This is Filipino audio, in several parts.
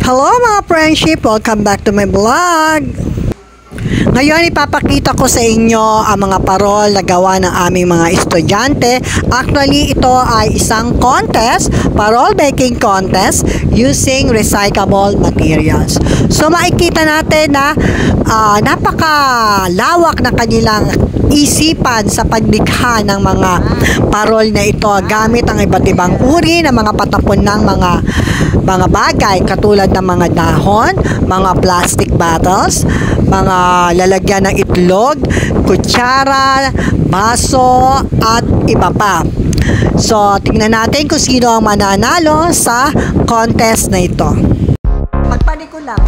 Hello mga friendship! Welcome back to my vlog! Ngayon ipapakita ko sa inyo ang mga parol na gawa ng aming mga estudyante. Actually ito ay isang contest, parol baking contest using recyclable materials. So makikita natin na napakalawak na kanilang isipan sa paglikha ng mga parol na ito gamit ang iba't ibang uri ng mga patapon ng mga bagay katulad ng mga dahon, mga plastic bottles, mga lalagyan ng itlog, kutsara, baso at iba pa. So tingnan natin kung sino ang mananalo sa contest na ito. Magpanik ko lang.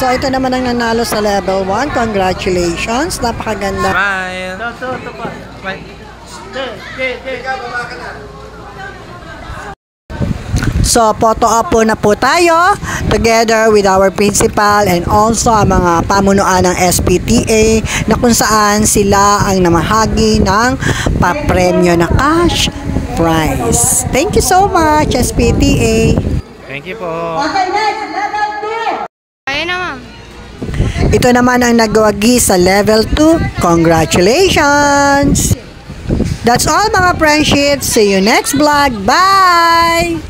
So ito naman ang nanalo sa level 1. Congratulations. Napakaganda. Smile. So photo op po na po tayo together with our principal and also ang mga pamunuan ng SPTA na kung saan sila ang namahagi ng papremyo na cash prize. Thank you so much SPTA. Thank you po. Okay, next, level 2. Ayun na, ma'am. Ito naman ang nagwagi sa level 2. Congratulations! That's all mga friendships. See you next vlog. Bye!